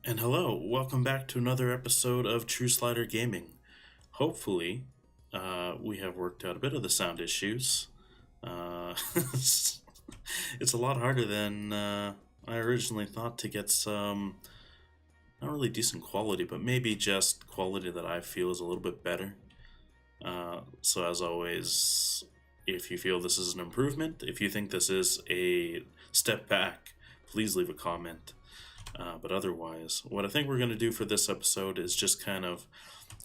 And hello, welcome back to another episode of Trueslider Gaming. Hopefully, we have worked out a bit of the sound issues. It's a lot harder than I originally thought to get some, not really decent quality, but maybe just quality that I feel is a little bit better. So as always, if you feel this is an improvement, if you think this is a step back, please leave a comment. But otherwise, what I think we're going to do for this episode is just kind of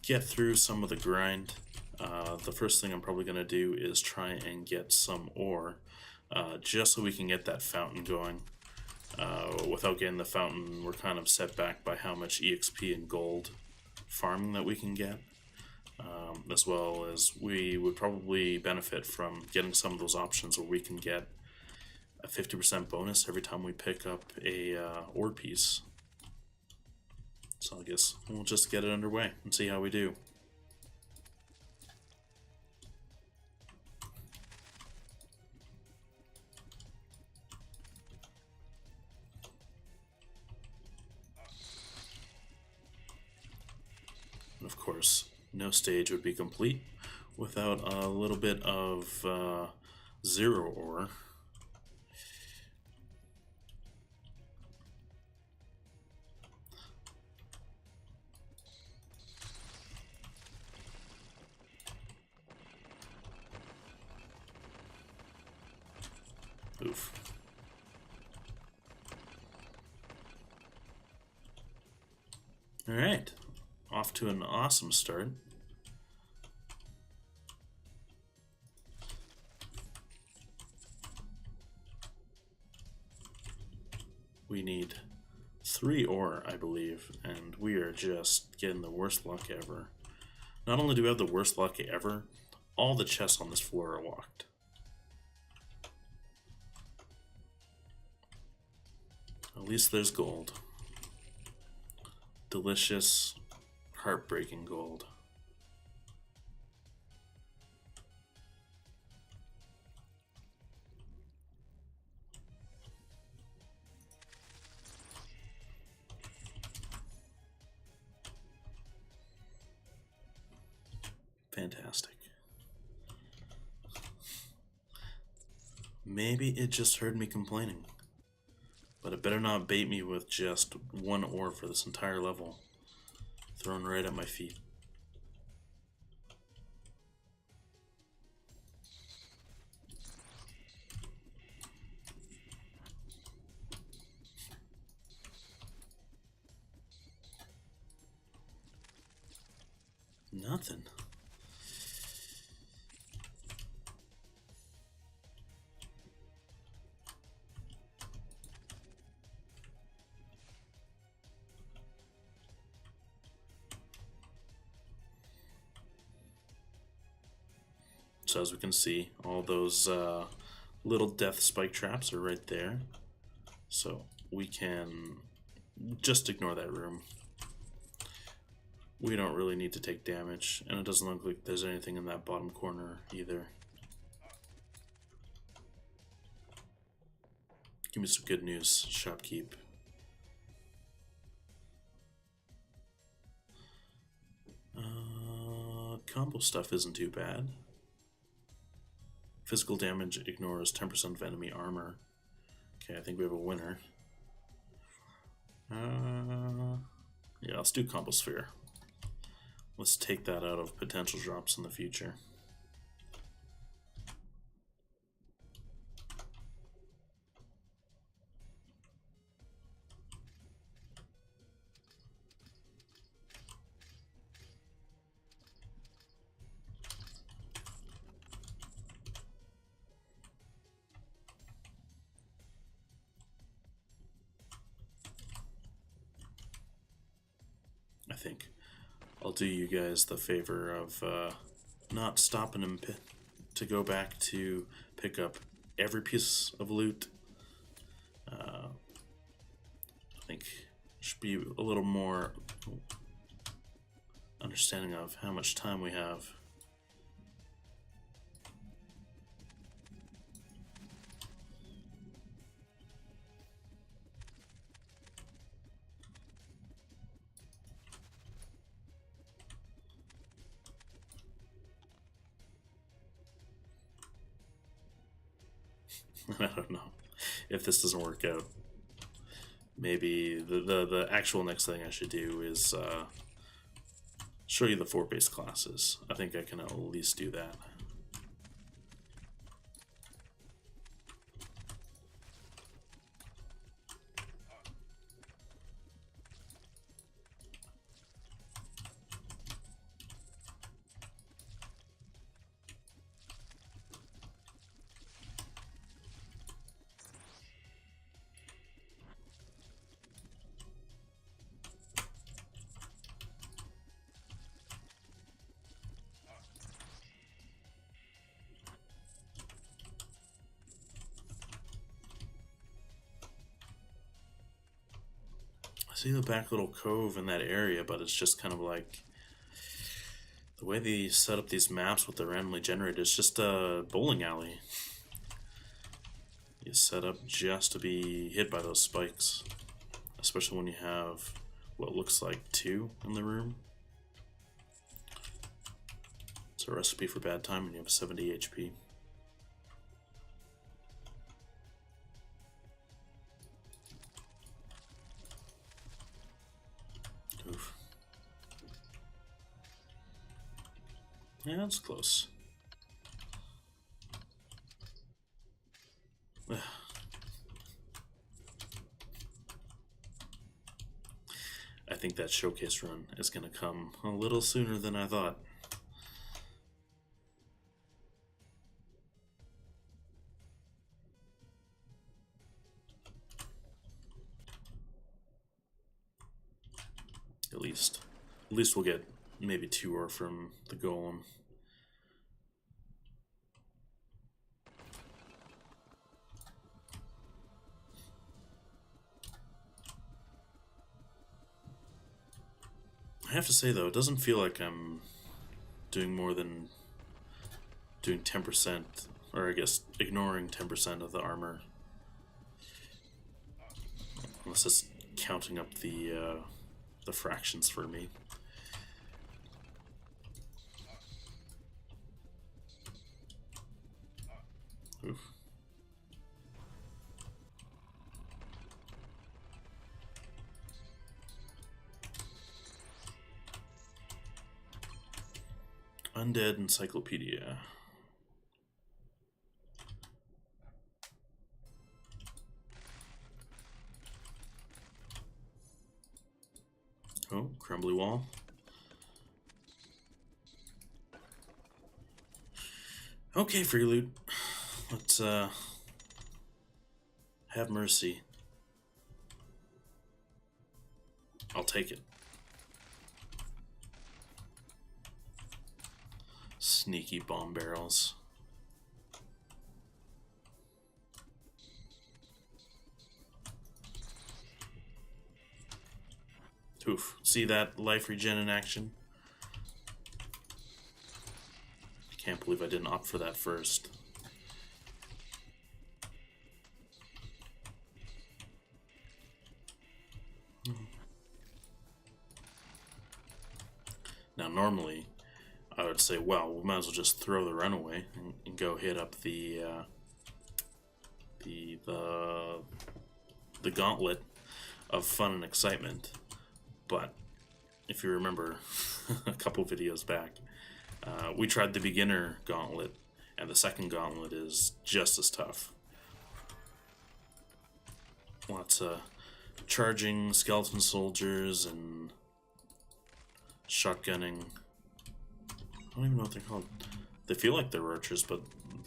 get through some of the grind. The first thing I'm probably going to do is try and get some ore, just so we can get that fountain going. Without getting the fountain, we're kind of set back by how much EXP and gold farming that we can get. As well as we would probably benefit from getting some of those options where we can get a 50% bonus every time we pick up a ore piece. So I guess we'll just get it underway and see how we do. And of course, no stage would be complete without a little bit of zero ore. Oof. Alright, off to an awesome start. We need 3 ore, I believe, and we are just getting the worst luck ever. Not only do we have the worst luck ever, all the chests on this floor are locked. At least there's gold. Delicious, heartbreaking gold. Fantastic. Maybe it just heard me complaining. But it better not bait me with just 1 ore for this entire level. Thrown right at my feet. Nothing. So as we can see, all those little death spike traps are right there. So we can just ignore that room. We don't really need to take damage, and it doesn't look like there's anything in that bottom corner either. Give me some good news, shopkeep. Combo stuff isn't too bad. Physical damage ignores 10% of enemy armor. Okay, I think we have a winner. Yeah, let's do Combo Sphere. Let's take that out of potential drops in the future. I think I'll do you guys the favor of not stopping him to go back to pick up every piece of loot. I think should be a little more understanding of how much time we have. I don't know if this doesn't work out. Maybe the actual next thing I should do is show you the 4 base classes. I think I can at least do that. I see the back little cove in that area, but it's just kind of like the way they set up these maps with the randomly generated. It's just a bowling alley. You set up just to be hit by those spikes, especially when you have what looks like 2 in the room. It's a recipe for bad time when you have 70 HP. Oof. Yeah, that's close. I think that showcase run is going to come a little sooner than I thought. At least we'll get maybe 2 ore from the golem. I have to say though, it doesn't feel like I'm doing more than doing 10%, or I guess ignoring 10% of the armor. Unless it's counting up the fractions for me. Oof. Undead Encyclopedia. Oh, crumbly wall. Okay, free loot. Let's have mercy. I'll take it. Sneaky bomb barrels. Oof. See that life regen in action? I can't believe I didn't opt for that first. Now normally I would say, well, we might as well just throw the runaway and go hit up the gauntlet of fun and excitement. But if you remember a couple videos back, we tried the beginner gauntlet, and the second gauntlet is just as tough. Lots of charging skeleton soldiers and shotgunning. I don't even know what they're called. They feel like they're archers, but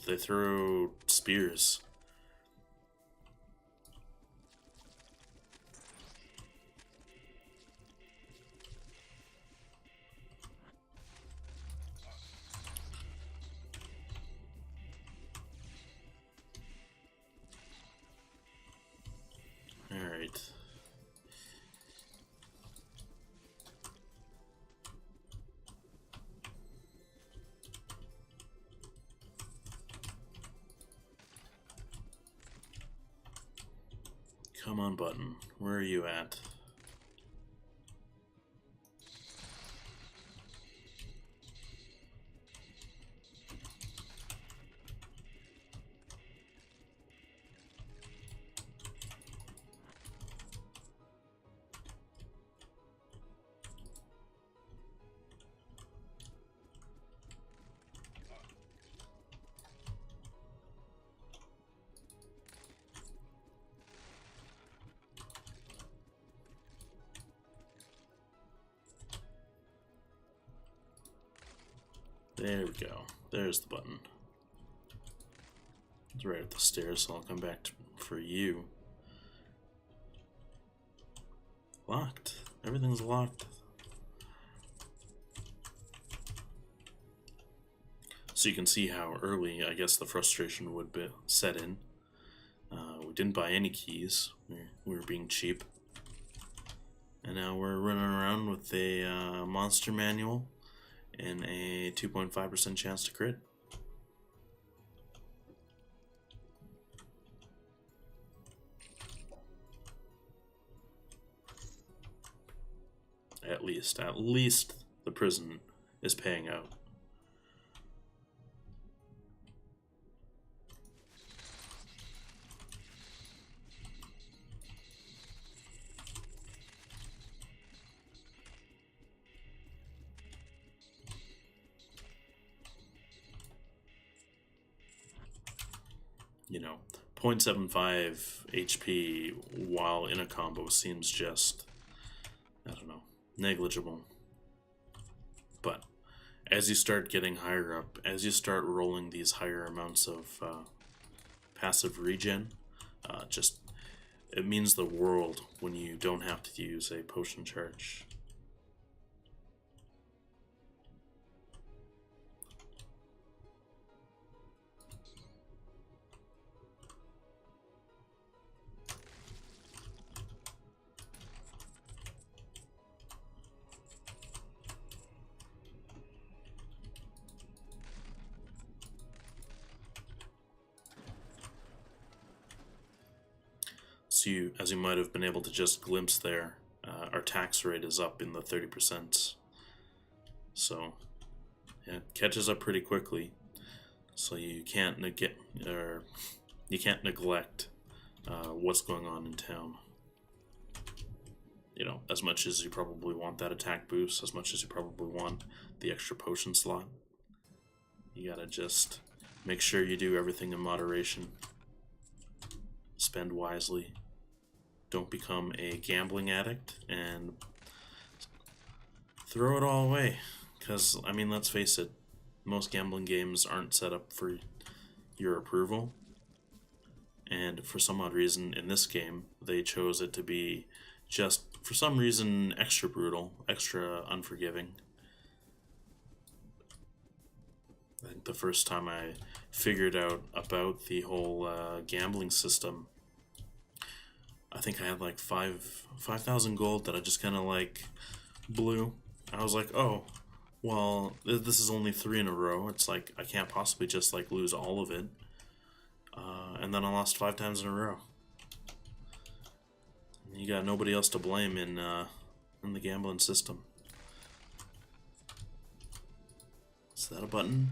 they throw spears. Alright. Come on, button. Where are you at? There we go. There's the button. It's right at the stairs, so I'll come back for you. Locked. Everything's locked. So you can see how early, I guess, the frustration would be set in. We didn't buy any keys. We were being cheap. And now we're running around with a monster manual and a 2.5% chance to crit. At least the prison is paying out. You know, 0.75 HP while in a combo seems just, I don't know, negligible. But as you start getting higher up, as you start rolling these higher amounts of passive regen, it means the world when you don't have to use a potion charge. So as you might have been able to just glimpse there, our tax rate is up in the 30%. So yeah, it catches up pretty quickly. So you can't neglect what's going on in town. You know, as much as you probably want that attack boost, as much as you probably want the extra potion slot, you gotta just make sure you do everything in moderation. Spend wisely. Don't become a gambling addict and throw it all away. Because, I mean, let's face it, most gambling games aren't set up for your approval. And for some odd reason, in this game, they chose it to be just, for some reason, extra brutal, extra unforgiving. I think the first time I figured out about the whole gambling system, I think I had like 5,000 gold that I just kind of like blew. I was like, oh, well, this is only 3 in a row. It's like I can't possibly just like lose all of it. And then I lost 5 times in a row. You got nobody else to blame in the gambling system. Is that a button?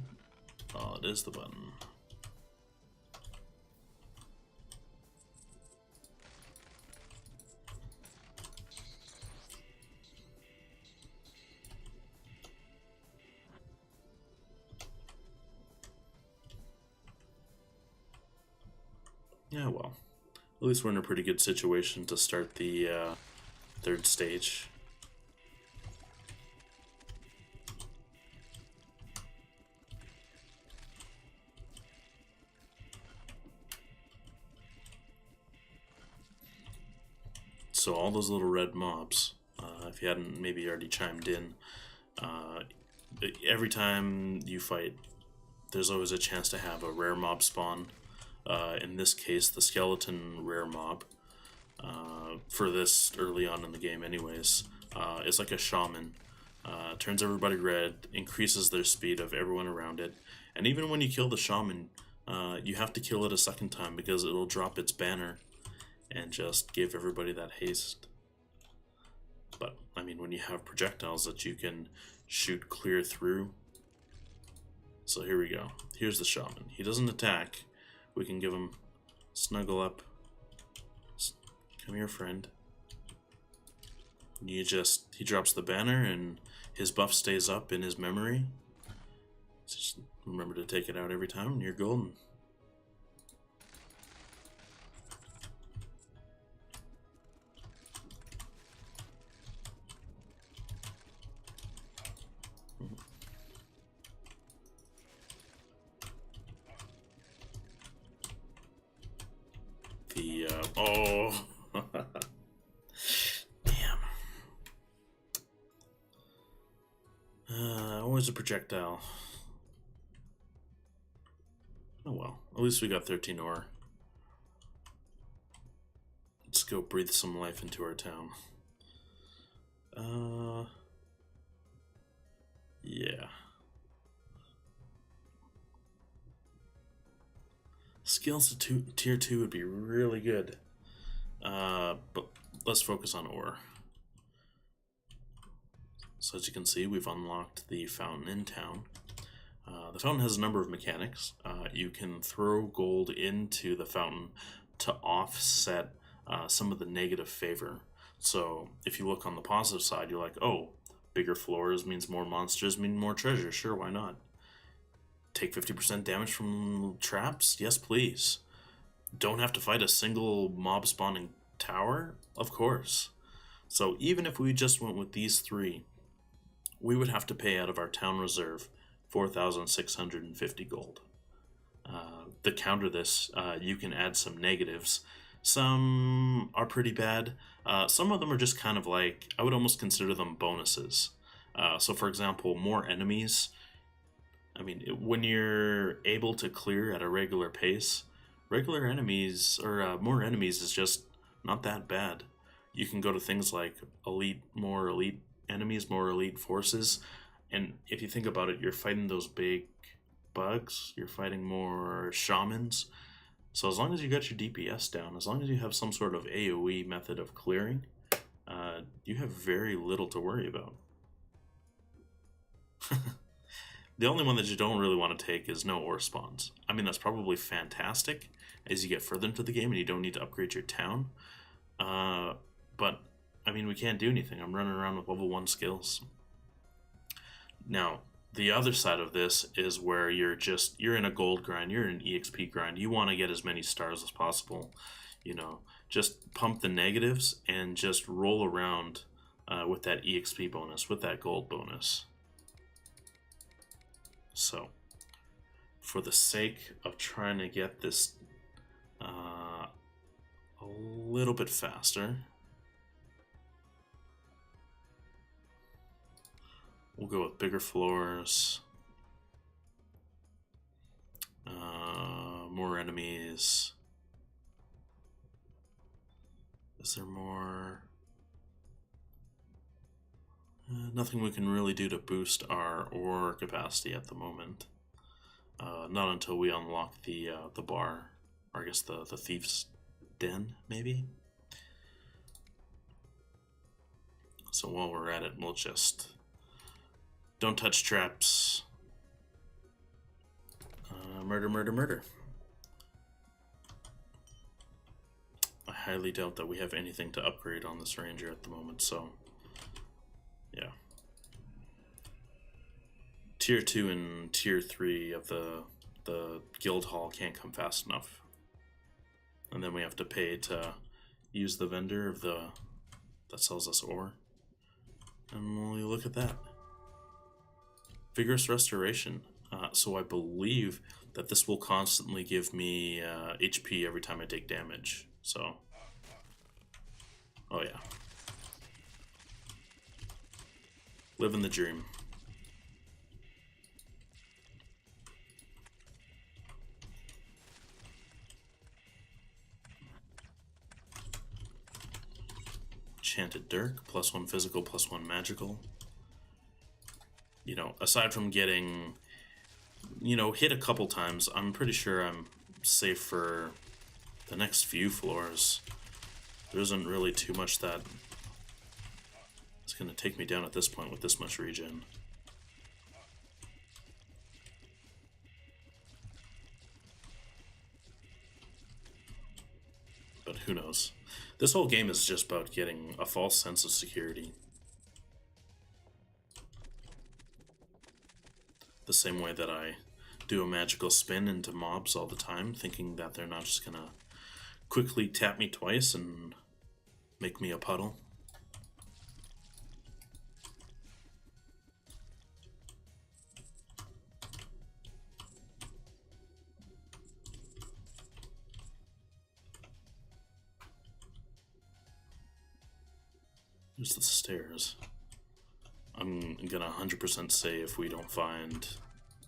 Oh, it is the button. Yeah, well, at least we're in a pretty good situation to start the third stage. So all those little red mobs, if you hadn't maybe already chimed in, every time you fight, there's always a chance to have a rare mob spawn. In this case, the skeleton rare mob, for this early on in the game anyways, is like a shaman. Turns everybody red, increases their speed of everyone around it, and even when you kill the shaman, you have to kill it a second time because it'll drop its banner and just give everybody that haste. But, I mean, when you have projectiles that you can shoot clear through. So here we go. Here's the shaman. He doesn't attack. We can give him snuggle up. Come here, friend. He drops the banner and his buff stays up in his memory. Just remember to take it out every time and you're golden. Oh. Damn. Always a projectile. Oh well. At least we got 13 ore. Let's go breathe some life into our town. Yeah. Skills to tier 2 would be really good. But let's focus on ore. So as you can see, we've unlocked the fountain in town. The fountain has a number of mechanics. You can throw gold into the fountain to offset some of the negative favor. So if you look on the positive side, you're like, oh, bigger floors means more monsters, mean more treasure. Sure, why not? Take 50% damage from traps? Yes, please. Don't have to fight a single mob spawning tower? Of course. So even if we just went with these three, we would have to pay out of our town reserve 4,650 gold. To counter this, you can add some negatives. Some are pretty bad. Some of them are just kind of like, I would almost consider them bonuses. So for example, more enemies. I mean, when you're able to clear at a regular pace, regular enemies, or more enemies is just not that bad. You can go to things like more elite enemies, more elite forces, and if you think about it, you're fighting those big bugs, you're fighting more shamans. So as long as you got your DPS down, as long as you have some sort of AoE method of clearing, you have very little to worry about. The only one that you don't really want to take is no ore spawns. I mean, that's probably fantastic as you get further into the game and you don't need to upgrade your town. But, I mean, we can't do anything. I'm running around with level 1 skills. Now, the other side of this is where you're in a gold grind, you're in an EXP grind. You want to get as many stars as possible. You know, just pump the negatives and just roll around with that EXP bonus, with that gold bonus. So, for the sake of trying to get this a little bit faster, we'll go with bigger floors, more enemies. Is there more? Nothing we can really do to boost our ore capacity at the moment. Not until we unlock the bar, or I guess the thief's den, maybe? So while we're at it, we'll just... Don't touch traps. Murder, murder, murder. I highly doubt that we have anything to upgrade on this ranger at the moment, so... Yeah. Tier 2 and Tier 3 of the guild hall can't come fast enough. And then we have to pay to use the vendor that sells us ore. And well, you look at that. Vigorous Restoration. So I believe that this will constantly give me HP every time I take damage. So, oh yeah. Living the dream. Enchanted Dirk, +1 physical, +1 magical. You know, aside from getting, you know, hit a couple times, I'm pretty sure I'm safe for the next few floors. There isn't really too much that is going to take me down at this point with this much regen. But who knows? This whole game is just about getting a false sense of security. The same way that I do a magical spin into mobs all the time, thinking that they're not just gonna quickly tap me twice and make me a puddle. There's the stairs. I'm gonna 100% say if we don't find...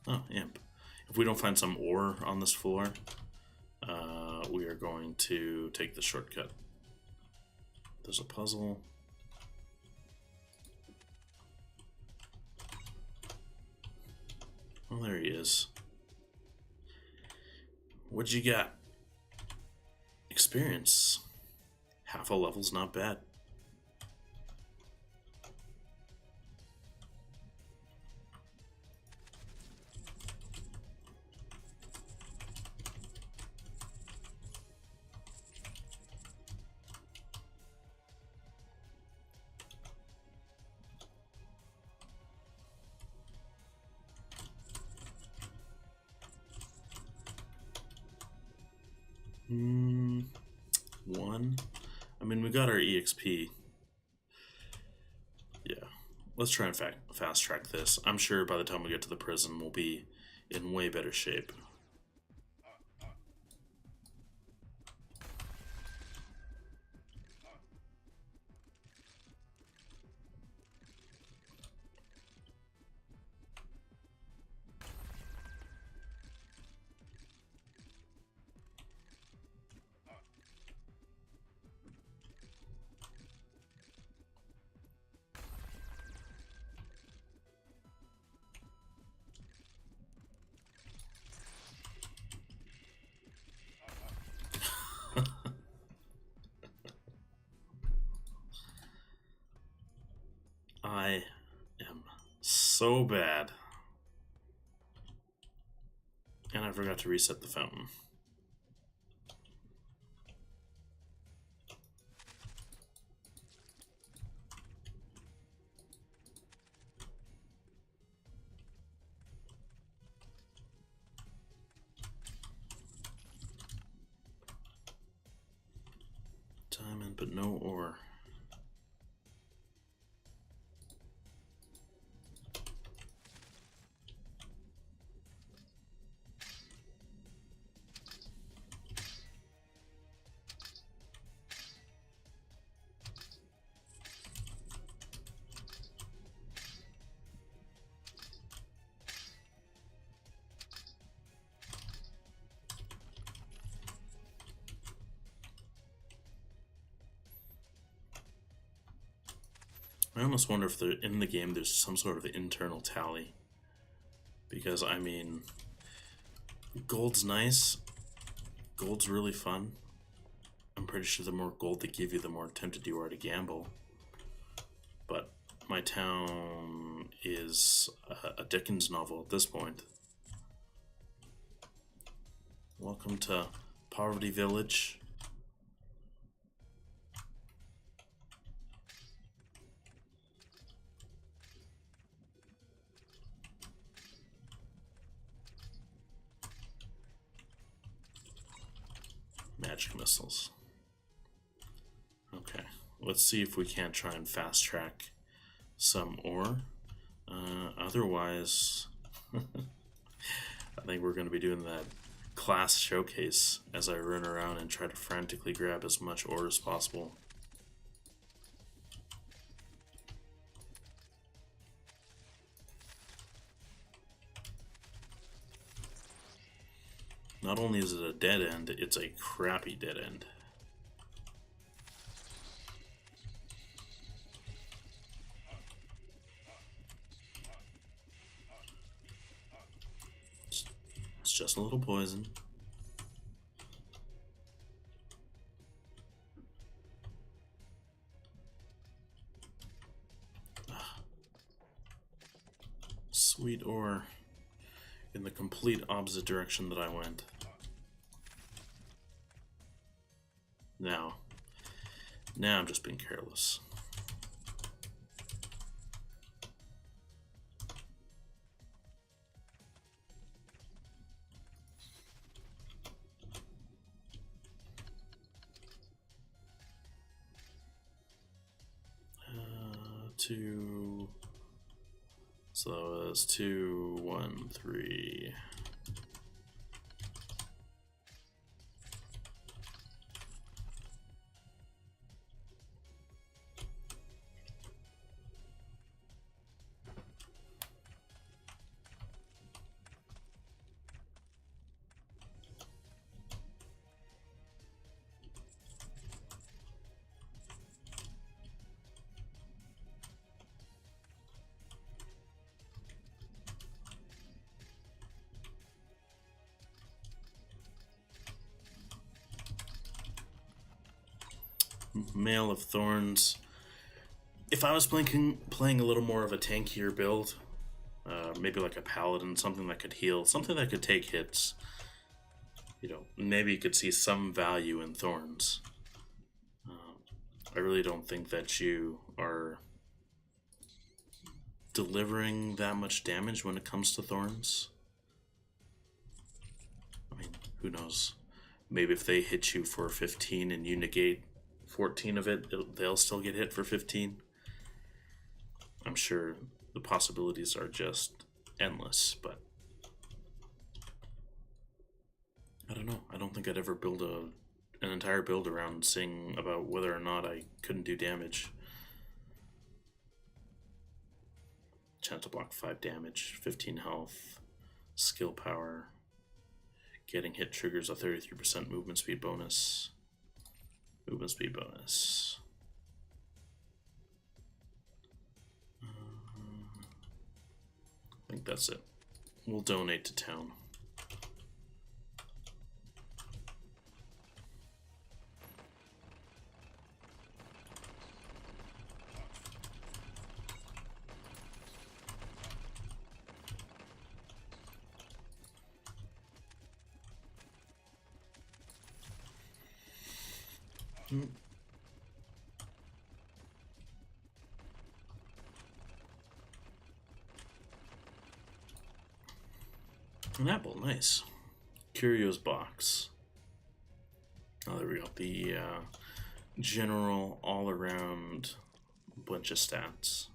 Oh, imp. If we don't find some ore on this floor, we are going to take the shortcut. There's a puzzle. Oh, there he is. What'd you got? Experience. Half a level's not bad. One. I mean, we got our EXP. Yeah. Let's try and fast track this. I'm sure by the time we get to the prison, we'll be in way better shape. I am so bad. And I forgot to reset the fountain. Diamond, but no ore. I almost wonder if in the game there's some sort of internal tally. Because, I mean, gold's nice. Gold's really fun. I'm pretty sure the more gold they give you, the more tempted you are to gamble. But my town is a Dickens novel at this point. Welcome to Poverty Village. Magic missiles. Okay, let's see if we can't try and fast track some ore. Otherwise, I think we're going to be doing that class showcase as I run around and try to frantically grab as much ore as possible. Not only is it a dead end, it's a crappy dead end. It's just a little poison. Sweet ore in the complete opposite direction that I went. Now I'm just being careless. So that was 2, 1, 3. Mail of Thorns. If I was playing a little more of a tankier build, maybe like a paladin, something that could heal, something that could take hits, you know, maybe you could see some value in Thorns. I really don't think that you are delivering that much damage when it comes to Thorns. I mean, who knows? Maybe if they hit you for 15 and you negate 14 of it, they'll still get hit for 15. I'm sure the possibilities are just endless, but I don't know. I don't think I'd ever build an entire build around saying about whether or not I couldn't do damage. Chance to block 5 damage, 15 health, skill power. Getting hit triggers a 33% movement speed bonus. Movement speed bonus. I think that's it. We'll donate to town. An apple, nice. Curio's box. Oh, there we go. The general all-around bunch of stats.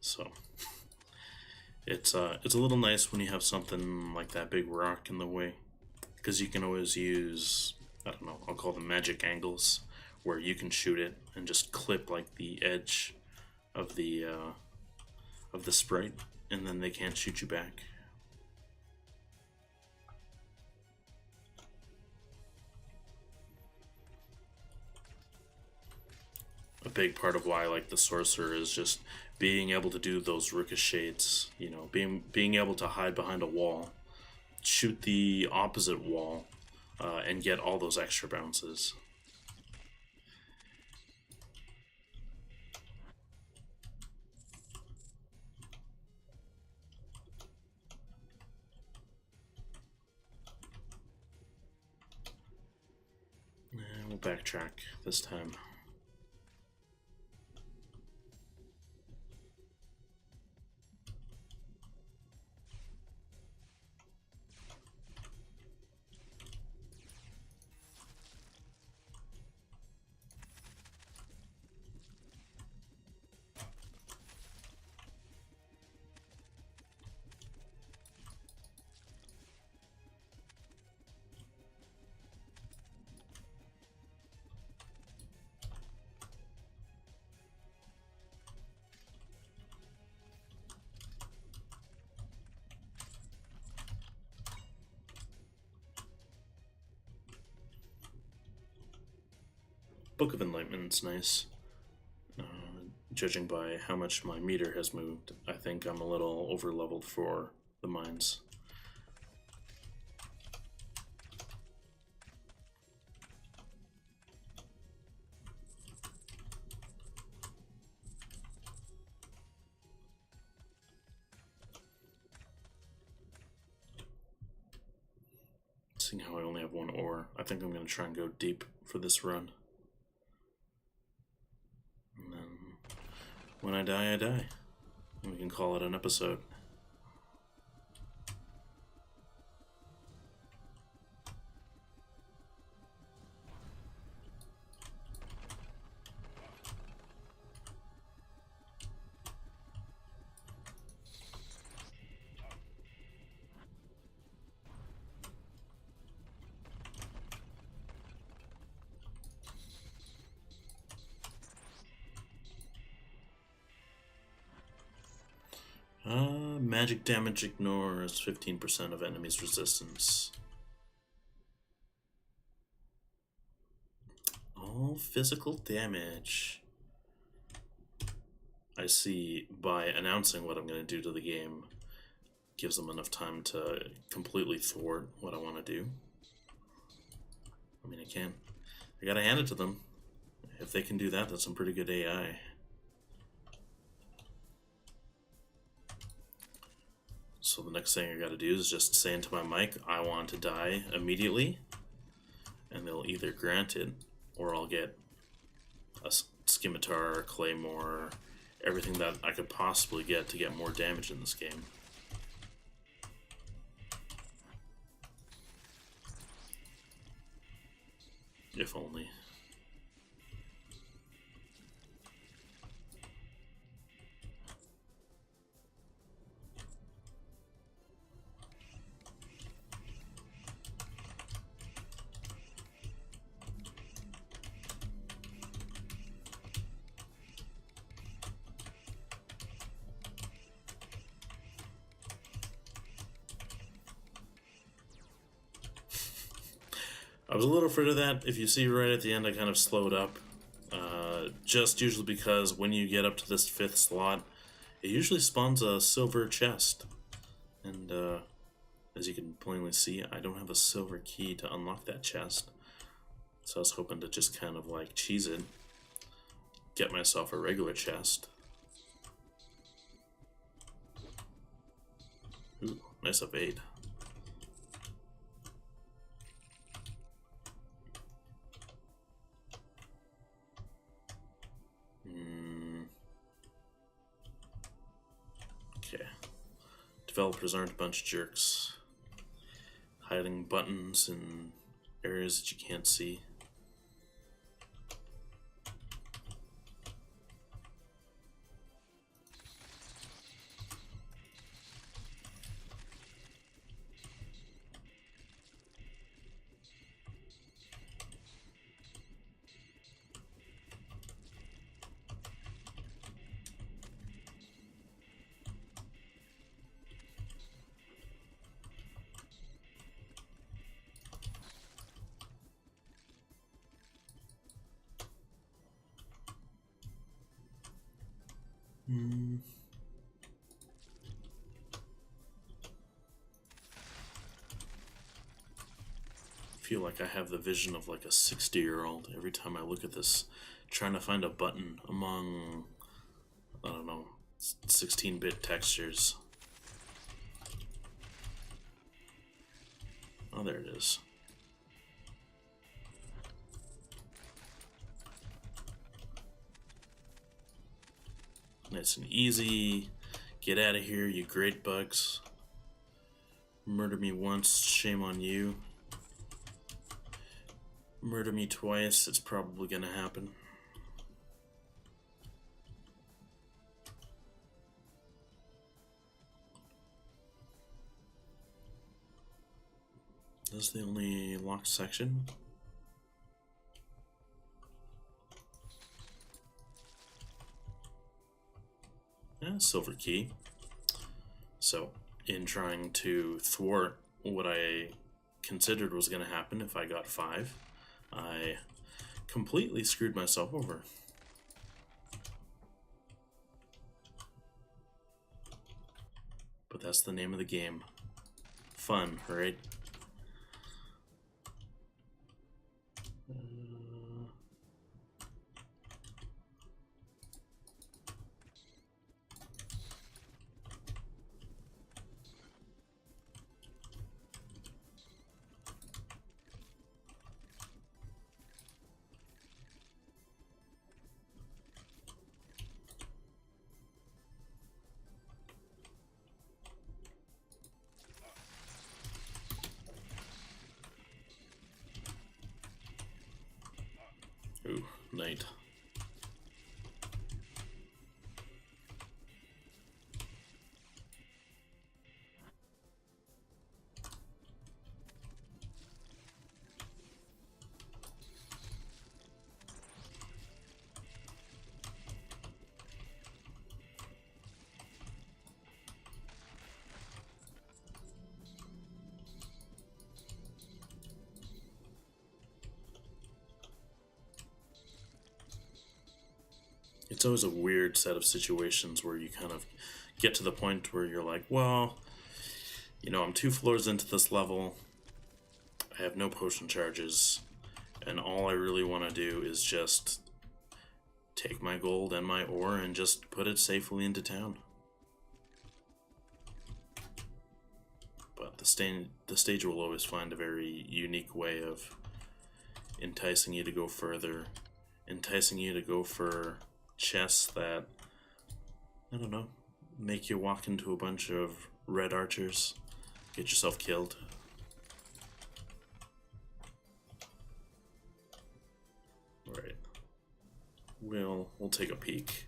So it's a little nice when you have something like that big rock in the way, because you can always use, I don't know, I'll call them magic angles, where you can shoot it and just clip like the edge of the sprite, and then they can't shoot you back. A big part of why I like the sorcerer is just being able to do those ricochets, you know, being able to hide behind a wall, shoot the opposite wall, and get all those extra bounces. And we'll backtrack this time. Book of Enlightenment's nice. Judging by how much my meter has moved, I think I'm a little over leveled for the mines. Seeing how I only have one ore, I think I'm going to try and go deep for this run. And then when I die, I die. And we can call it an episode. Magic damage ignores 15% of enemies' resistance. All physical damage. I see by announcing what I'm going to do to the game, gives them enough time to completely thwart what I want to do. I mean, I gotta hand it to them. If they can do that, that's some pretty good AI. So the next thing I gotta do is just say into my mic, I want to die immediately, and they'll either grant it, or I'll get a scimitar, claymore, everything that I could possibly get to get more damage in this game. If only. I was a little afraid of that. If you see right at the end, I kind of slowed up. Just usually because when you get up to this 5th slot, it usually spawns a silver chest. And as you can plainly see, I don't have a silver key to unlock that chest. So I was hoping to just kind of like cheese it, get myself a regular chest. Ooh, nice evade. Okay. Developers aren't a bunch of jerks. Hiding buttons in areas that you can't see. Feel like I have the vision of like a 60-year-old every time I look at this, trying to find a button among, I don't know, 16-bit textures. Oh, there it is. Nice and easy. Get out of here, you great bugs. Murder me once, shame on you. Murder me twice, it's probably gonna happen. This is the only locked section. Yeah, silver key. So, in trying to thwart what I considered was going to happen if I got 5, I completely screwed myself over. But that's the name of the game. Fun, right? Ooh, night. it's always a weird set of situations where you kind of get to the point where you're like, well, you know, I'm 2 floors into this level, I have no potion charges, and all I really want to do is just take my gold and my ore and just put it safely into town. But the stage will always find a very unique way of enticing you to go further, enticing you to go for chests that, I don't know, make you walk into a bunch of red archers, get yourself killed. Alright. We'll take a peek.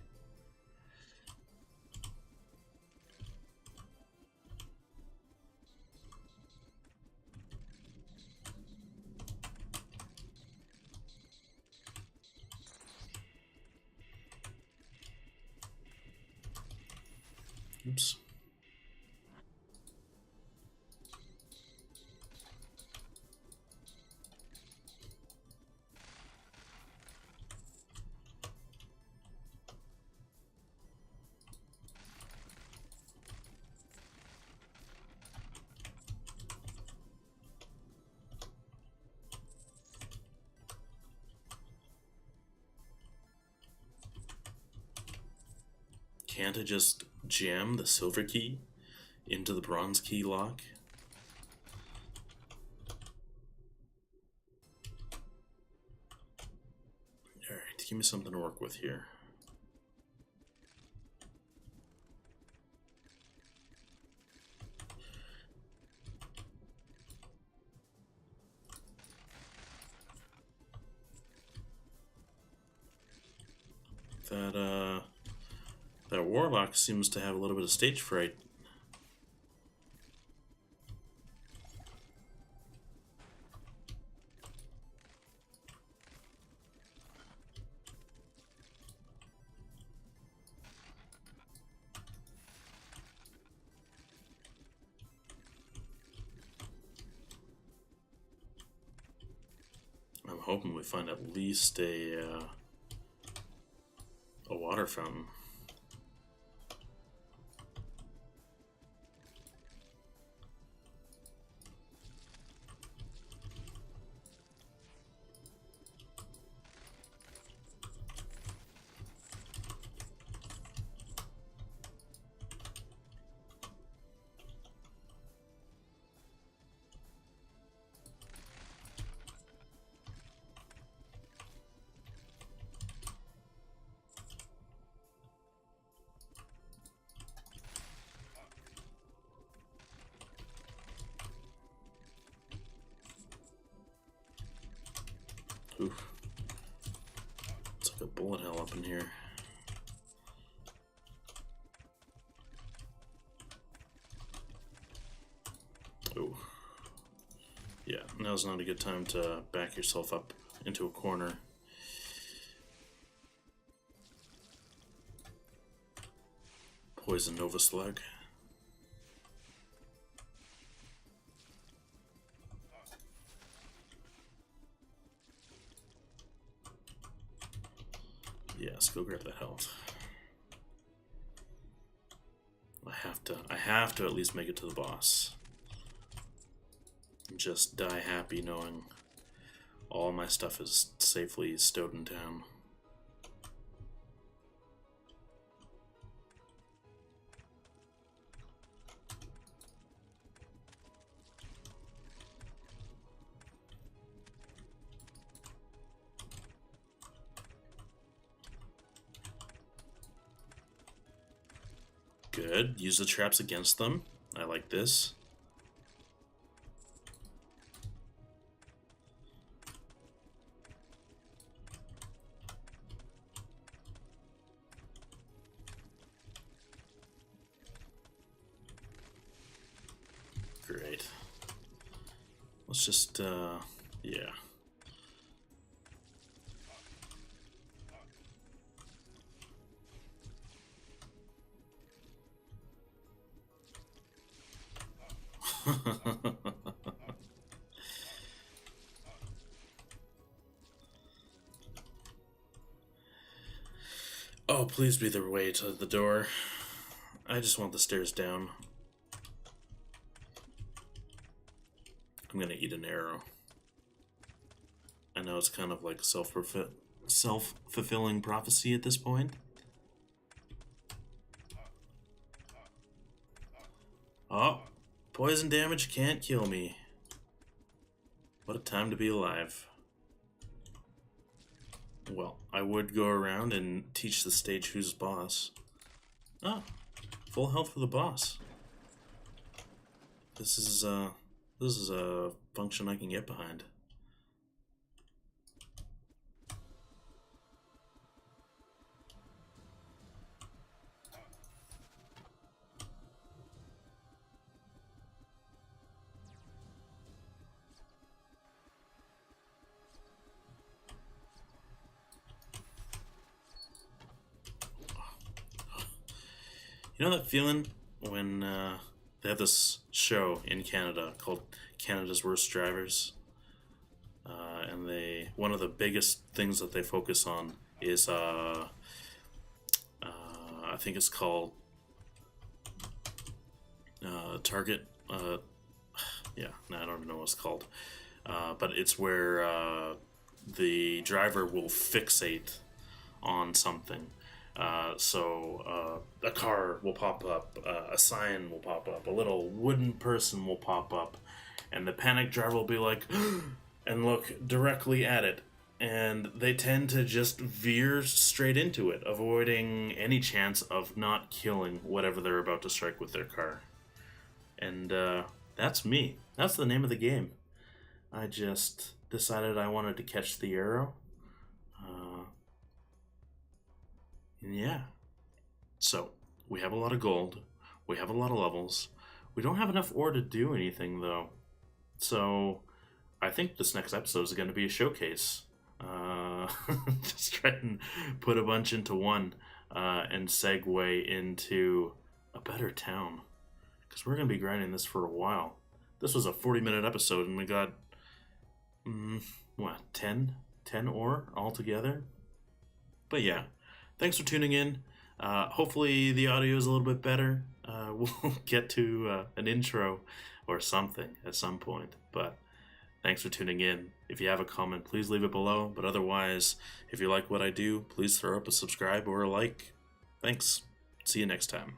Oops. Can't I just jam the silver key into the bronze key lock? Alright, give me something to work with here. That warlock seems to have a little bit of stage fright. I'm hoping we find at least a water fountain. Oof. It's like a bullet hell up in here. Oh. Yeah, now's not a good time to back yourself up into a corner. Poison Nova Slug. Yes, go grab that health. I have to at least make it to the boss. Just die happy knowing all my stuff is safely stowed in town. Good. Use the traps against them. I like this. Great. Let's just, yeah. Oh, please be the way to the door. I just want the stairs down. I'm gonna eat an arrow. I know it's kind of like self-fulfilling prophecy at this point. Oh, poison damage can't kill me. What a time to be alive. Well, I would go around and teach the stage who's boss. Oh, full health for the boss. This is a function I can get behind. You know that feeling when they have this show in Canada called Canada's Worst Drivers? And one of the biggest things that they focus on is, I think it's called Target. Yeah, no, I don't even know what it's called. But it's where the driver will fixate on something. So a car will pop up, a sign will pop up, a little wooden person will pop up, and the panic driver will be like, and look directly at it. And they tend to just veer straight into it, avoiding any chance of not killing whatever they're about to strike with their car. And that's me. That's the name of the game. I just decided I wanted to catch the arrow. Yeah. So, we have a lot of gold. We have a lot of levels. We don't have enough ore to do anything, though. So, I think this next episode is going to be a showcase. Just try and put a bunch into one and segue into a better town. Because we're going to be grinding this for a while. This was a 40-minute episode, and we got, 10 ore altogether? But yeah. Thanks for tuning in. Hopefully the audio is a little bit better. We'll get to an intro or something at some point. But thanks for tuning in. If you have a comment, please leave it below. But otherwise, if you like what I do, please throw up a subscribe or a like. Thanks. See you next time.